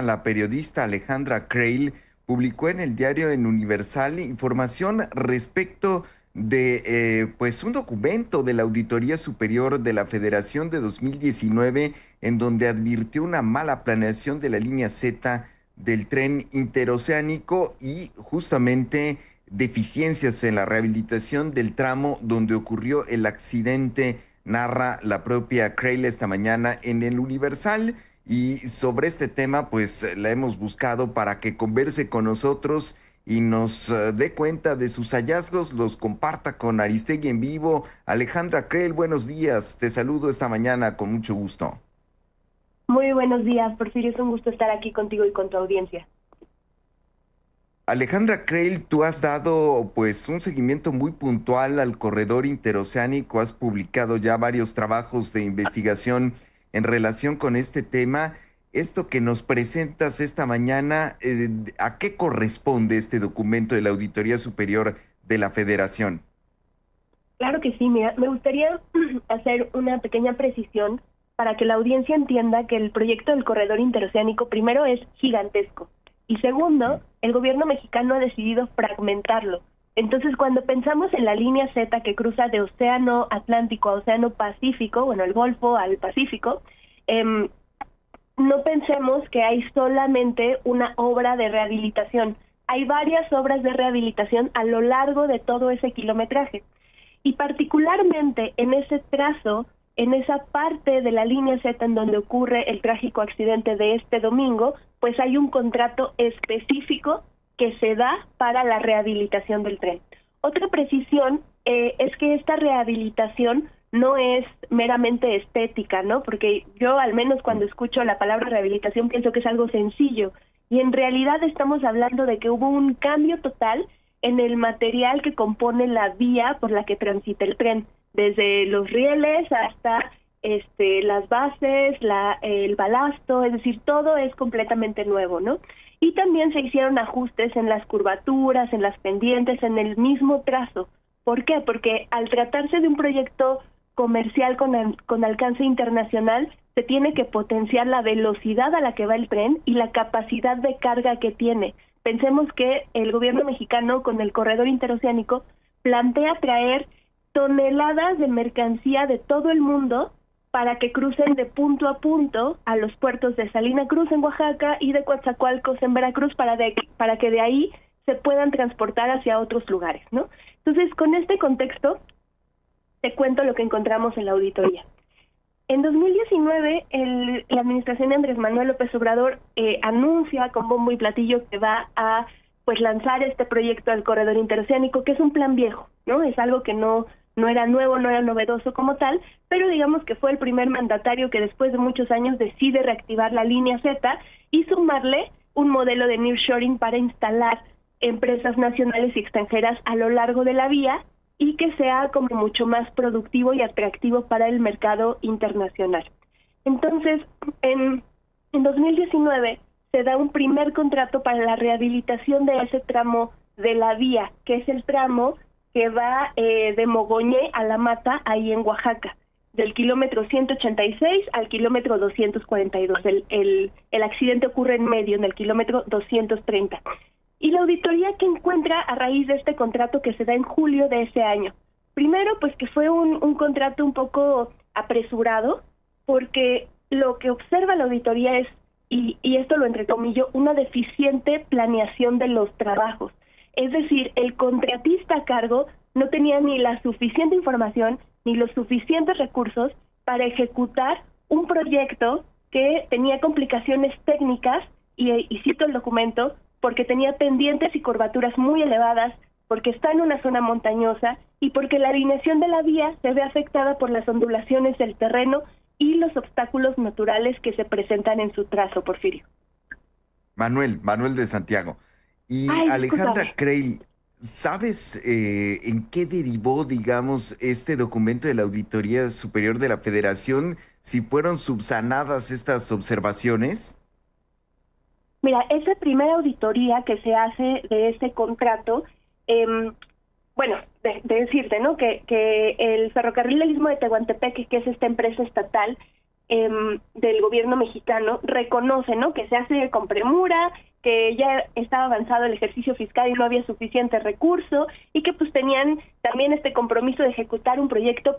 La periodista Alejandra Creil publicó en el diario El Universal información respecto de pues un documento de la Auditoría Superior de la Federación de 2019 en donde advirtió una mala planeación de la línea Z del tren interoceánico y justamente deficiencias en la rehabilitación del tramo donde ocurrió el accidente, narra la propia Creil esta mañana en El Universal. Y sobre este tema, pues la hemos buscado para que converse con nosotros y nos dé cuenta de sus hallazgos, los comparta con Aristegui en vivo. Alejandra Creel, buenos días. Te saludo esta mañana con mucho gusto. Muy buenos días, Porfirio. Es un gusto estar aquí contigo y con tu audiencia. Alejandra Creel, tú has dado pues un seguimiento muy puntual al corredor interoceánico, has publicado ya varios trabajos de investigación en relación con este tema. Esto que nos presentas esta mañana, ¿a qué corresponde este documento de la Auditoría Superior de la Federación? Claro que sí, mira, me gustaría hacer una pequeña precisión para que la audiencia entienda que el proyecto del corredor interoceánico primero es gigantesco y segundo, el gobierno mexicano ha decidido fragmentarlo. Entonces, cuando pensamos en la línea Z que cruza de Océano Atlántico a Océano Pacífico, bueno, el Golfo al Pacífico, no pensemos que hay solamente una obra de rehabilitación. Hay varias obras de rehabilitación a lo largo de todo ese kilometraje. Y particularmente en ese trazo, en esa parte de la línea Z en donde ocurre el trágico accidente de este domingo, pues hay un contrato específico que se da para la rehabilitación del tren. Otra precisión es que esta rehabilitación no es meramente estética, ¿no? Porque yo al menos cuando escucho la palabra rehabilitación pienso que es algo sencillo y en realidad estamos hablando de que hubo un cambio total en el material que compone la vía por la que transita el tren, desde los rieles hasta las bases, el balasto, es decir, todo es completamente nuevo, ¿no? Y también se hicieron ajustes en las curvaturas, en las pendientes, en el mismo trazo. ¿Por qué? Porque al tratarse de un proyecto comercial con alcance internacional, se tiene que potenciar la velocidad a la que va el tren y la capacidad de carga que tiene. Pensemos que el gobierno mexicano con el corredor interoceánico plantea traer toneladas de mercancía de todo el mundo para que crucen de punto a punto a los puertos de Salina Cruz en Oaxaca y de Coatzacoalcos en Veracruz para que de ahí se puedan transportar hacia otros lugares, ¿no? Entonces, con este contexto, te cuento lo que encontramos en la auditoría. En 2019, la administración de Andrés Manuel López Obrador anuncia con bombo y platillo que va a pues lanzar este proyecto del corredor interoceánico, que es un plan viejo, ¿no? Es algo que no era nuevo, no era novedoso como tal, pero digamos que fue el primer mandatario que después de muchos años decide reactivar la línea Z y sumarle un modelo de nearshoring para instalar empresas nacionales y extranjeras a lo largo de la vía y que sea como mucho más productivo y atractivo para el mercado internacional. Entonces, en 2019 se da un primer contrato para la rehabilitación de ese tramo de la vía, que es el tramo que va de Mogoñé a La Mata, ahí en Oaxaca, del kilómetro 186 al kilómetro 242. El accidente ocurre en medio, en el kilómetro 230. Y la auditoría que encuentra a raíz de este contrato que se da en julio de ese año. Primero, pues que fue un contrato un poco apresurado, porque lo que observa la auditoría es, y esto lo entrecomillo, una deficiente planeación de los trabajos. Es decir, el contratista a cargo no tenía ni la suficiente información ni los suficientes recursos para ejecutar un proyecto que tenía complicaciones técnicas, y cito el documento, porque tenía pendientes y curvaturas muy elevadas, porque está en una zona montañosa y porque la alineación de la vía se ve afectada por las ondulaciones del terreno y los obstáculos naturales que se presentan en su trazo, Porfirio. Manuel de Santiago. Y Ay, Alejandra discúlpame. Creil, ¿sabes en qué derivó, digamos, este documento de la Auditoría Superior de la Federación? Si fueron subsanadas estas observaciones. Mira, esa primera auditoría que se hace de este contrato, bueno, de decirte, ¿no? Que el Ferrocarril del Istmo de Tehuantepec, que es esta empresa estatal, del gobierno mexicano reconoce, ¿no?, que se hace con premura, que ya estaba avanzado el ejercicio fiscal y no había suficiente recurso, y que pues tenían también este compromiso de ejecutar un proyecto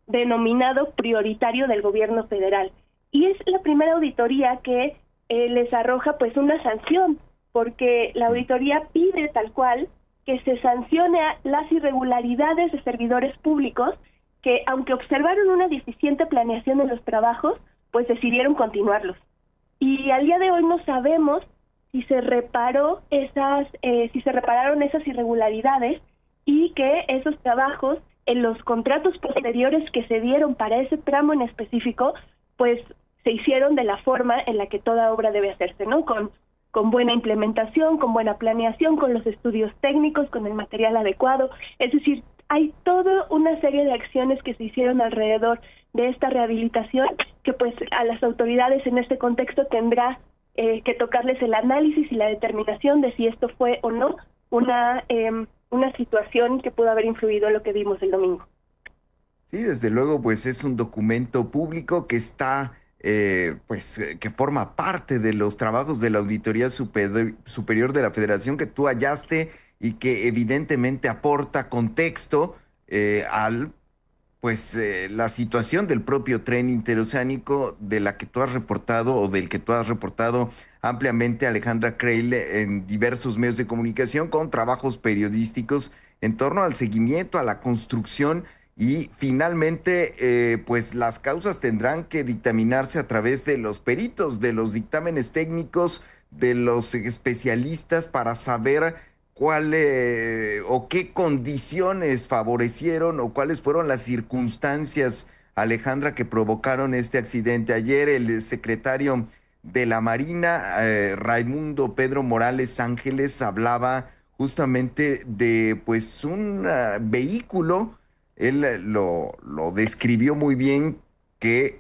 denominado prioritario del gobierno federal. Y es la primera auditoría que les arroja pues una sanción, porque la auditoría pide tal cual que se sancione a las irregularidades de servidores públicos que, aunque observaron una deficiente planeación en los trabajos, pues decidieron continuarlos. Y al día de hoy no sabemos si se repararon esas irregularidades, y que esos trabajos en los contratos posteriores que se dieron para ese tramo en específico, pues se hicieron de la forma en la que toda obra debe hacerse, ¿no? Con buena implementación, con buena planeación, con los estudios técnicos, con el material adecuado. Es decir, hay toda una serie de acciones que se hicieron alrededor de esta rehabilitación, que pues a las autoridades en este contexto tendrá que tocarles el análisis y la determinación de si esto fue o no una situación que pudo haber influido en lo que vimos el domingo. Sí, desde luego, pues es un documento público que está, que forma parte de los trabajos de la Auditoría Superior de la Federación que tú hallaste y que evidentemente aporta contexto al la situación del propio tren interoceánico de la que tú has reportado o del que tú has reportado ampliamente, Alejandra Creil, en diversos medios de comunicación con trabajos periodísticos en torno al seguimiento, a la construcción y finalmente, pues las causas tendrán que dictaminarse a través de los peritos, de los dictámenes técnicos, de los especialistas para saber cuál o qué condiciones favorecieron o cuáles fueron las circunstancias, Alejandra, que provocaron este accidente. Ayer el secretario de la Marina, Raimundo Pedro Morales Ángeles, hablaba justamente de pues un vehículo, él lo describió muy bien, que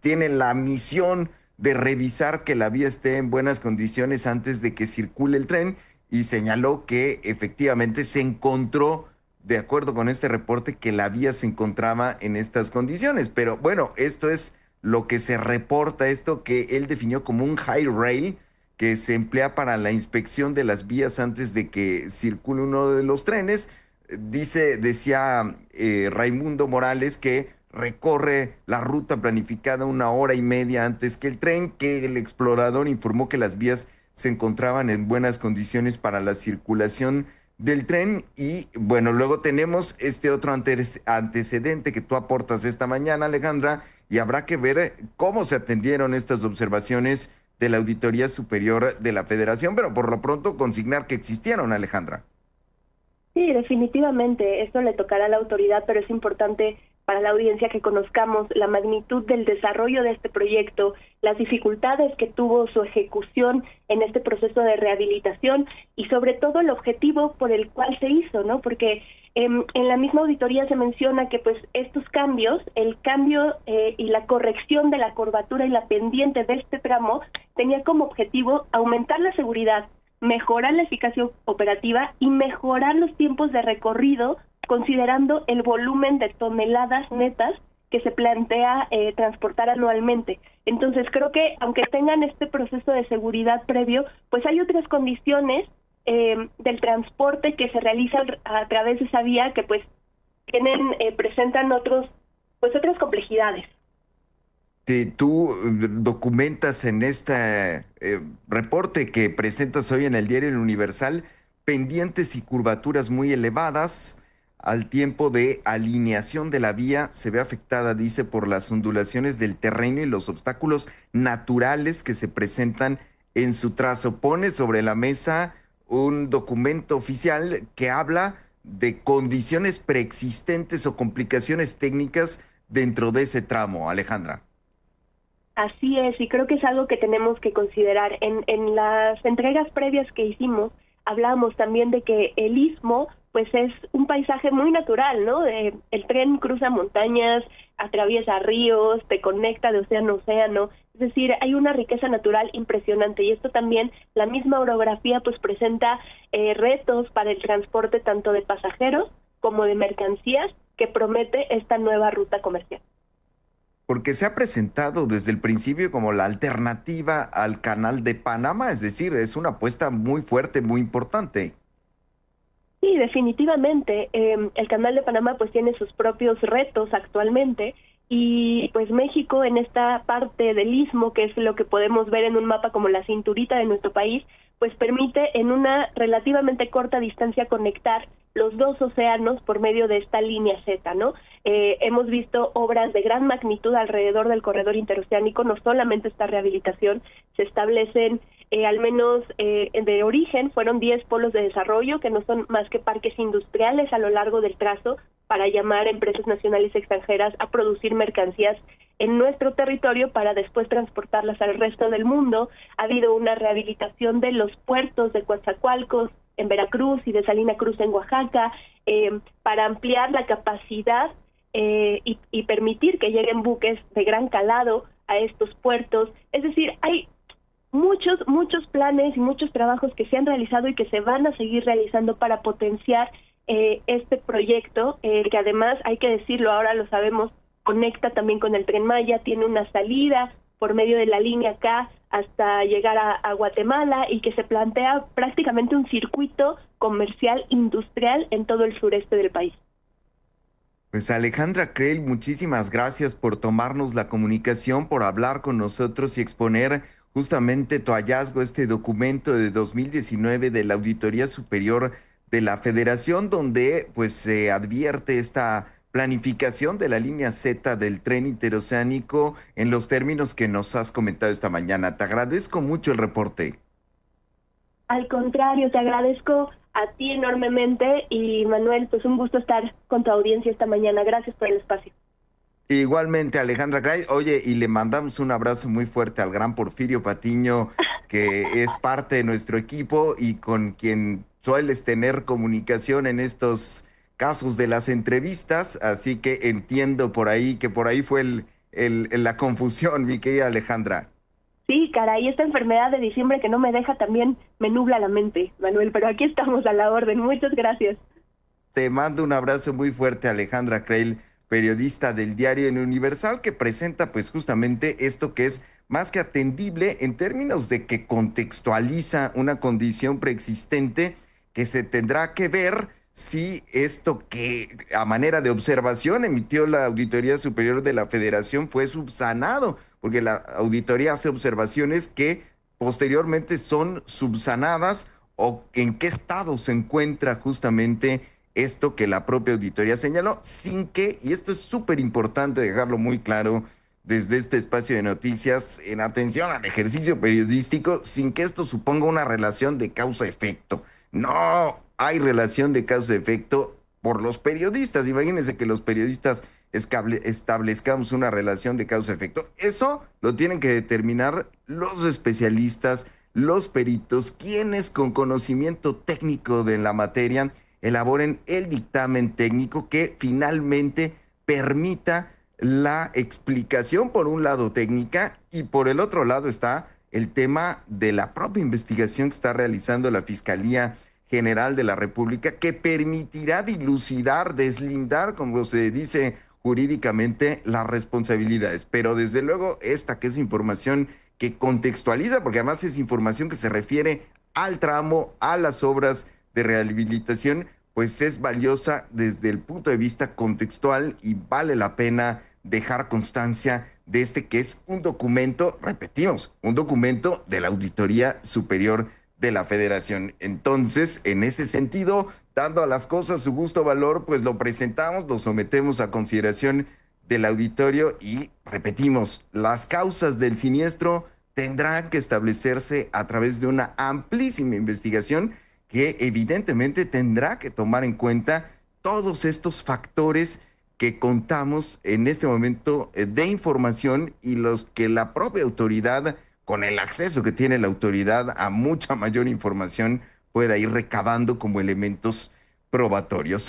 tiene la misión de revisar que la vía esté en buenas condiciones antes de que circule el tren, y señaló que efectivamente se encontró, de acuerdo con este reporte, que la vía se encontraba en estas condiciones. Pero bueno, esto es lo que se reporta, esto que él definió como un high rail, que se emplea para la inspección de las vías antes de que circule uno de los trenes. Decía Raimundo Morales que recorre la ruta planificada 1 hora y media antes que el tren, que el explorador informó que las vías se encontraban en buenas condiciones para la circulación del tren. Y bueno, luego tenemos este otro antecedente que tú aportas esta mañana, Alejandra, y habrá que ver cómo se atendieron estas observaciones de la Auditoría Superior de la Federación, pero por lo pronto consignar que existieron, Alejandra. Sí, definitivamente, esto le tocará a la autoridad, pero es importante para la audiencia que conozcamos la magnitud del desarrollo de este proyecto, las dificultades que tuvo su ejecución en este proceso de rehabilitación y sobre todo el objetivo por el cual se hizo, ¿no? Porque en la misma auditoría se menciona que pues estos cambios, el cambio y la corrección de la curvatura y la pendiente de este tramo tenía como objetivo aumentar la seguridad, mejorar la eficacia operativa y mejorar los tiempos de recorrido, considerando el volumen de toneladas netas que se plantea transportar anualmente. Entonces creo que aunque tengan este proceso de seguridad previo, pues hay otras condiciones del transporte que se realiza a través de esa vía que pues presentan otras complejidades. Tú documentas en este reporte que presentas hoy en el diario El Universal pendientes y curvaturas muy elevadas. Al tiempo de alineación de la vía se ve afectada, dice, por las ondulaciones del terreno y los obstáculos naturales que se presentan en su trazo. Pone sobre la mesa un documento oficial que habla de condiciones preexistentes o complicaciones técnicas dentro de ese tramo, Alejandra. Así es, y creo que es algo que tenemos que considerar. En las entregas previas que hicimos, hablábamos también de que el istmo pues es un paisaje muy natural, ¿no? El tren cruza montañas, atraviesa ríos, te conecta de océano a océano, es decir, hay una riqueza natural impresionante, y esto también, la misma orografía pues presenta retos para el transporte tanto de pasajeros como de mercancías que promete esta nueva ruta comercial. porque se ha presentado desde el principio como la alternativa al Canal de Panamá, es decir, es una apuesta muy fuerte, muy importante. Sí, definitivamente. El Canal de Panamá pues tiene sus propios retos actualmente y pues México en esta parte del istmo, que es lo que podemos ver en un mapa como la cinturita de nuestro país, pues permite en una relativamente corta distancia conectar los dos océanos por medio de esta línea Z, ¿no? Hemos visto obras de gran magnitud alrededor del corredor interoceánico, no solamente esta rehabilitación, se establecen al menos de origen, fueron 10 polos de desarrollo, que no son más que parques industriales a lo largo del trazo, para llamar a empresas nacionales y extranjeras a producir mercancías en nuestro territorio para después transportarlas al resto del mundo. Ha habido una rehabilitación de los puertos de Coatzacoalcos en Veracruz y de Salina Cruz en Oaxaca, para ampliar la capacidad y permitir que lleguen buques de gran calado a estos puertos. Es decir, hay muchos planes y muchos trabajos que se han realizado y que se van a seguir realizando para potenciar este proyecto, que además, hay que decirlo, ahora lo sabemos, conecta también con el Tren Maya, tiene una salida por medio de la línea K hasta llegar a Guatemala, y que se plantea prácticamente un circuito comercial industrial en todo el sureste del país. Pues Alejandra Creel, muchísimas gracias por tomarnos la comunicación, por hablar con nosotros y exponer justamente tu hallazgo, este documento de 2019 de la Auditoría Superior de la Federación, donde pues se advierte esta planificación de la línea Z del tren interoceánico en los términos que nos has comentado esta mañana. Te agradezco mucho el reporte. Al contrario, te agradezco a ti enormemente, y Manuel, pues un gusto estar con tu audiencia esta mañana. Gracias por el espacio. Igualmente, Alejandra Gray. Oye, y le mandamos un abrazo muy fuerte al gran Porfirio Patiño, que es parte de nuestro equipo y con quien sueles tener comunicación en estos casos de las entrevistas. Así que entiendo por ahí que por ahí fue la confusión, mi querida Alejandra. Sí, caray, esta enfermedad de diciembre que no me deja también me nubla la mente, Manuel, pero aquí estamos a la orden. Muchas gracias. Te mando un abrazo muy fuerte, Alejandra Creil, periodista del diario El Universal, que presenta pues justamente esto que es más que atendible en términos de que contextualiza una condición preexistente que se tendrá que ver si esto que a manera de observación emitió la Auditoría Superior de la Federación fue subsanado, porque la auditoría hace observaciones que posteriormente son subsanadas, o en qué estado se encuentra justamente esto que la propia auditoría señaló, sin que, y esto es súper importante dejarlo muy claro desde este espacio de noticias, en atención al ejercicio periodístico, sin que esto suponga una relación de causa-efecto. No hay relación de causa-efecto por los periodistas. Imagínense que los periodistas establezcamos una relación de causa-efecto. Eso lo tienen que determinar los especialistas, los peritos, quienes con conocimiento técnico de la materia elaboren el dictamen técnico que finalmente permita la explicación, por un lado técnica, y por el otro lado está el tema de la propia investigación que está realizando la Fiscalía General de la República, que permitirá dilucidar, deslindar, como se dice jurídicamente, las responsabilidades. Pero desde luego esta que es información que contextualiza, porque además es información que se refiere al tramo, a las obras de rehabilitación, pues es valiosa desde el punto de vista contextual, y vale la pena dejar constancia de este que es un documento, repetimos, un documento de la Auditoría Superior de la Federación. Entonces, en ese sentido, dando a las cosas su justo valor, pues lo presentamos, lo sometemos a consideración del auditorio y repetimos, las causas del siniestro tendrán que establecerse a través de una amplísima investigación que evidentemente tendrá que tomar en cuenta todos estos factores que contamos en este momento de información, y los que la propia autoridad, con el acceso que tiene la autoridad a mucha mayor información, pueda ir recabando como elementos probatorios.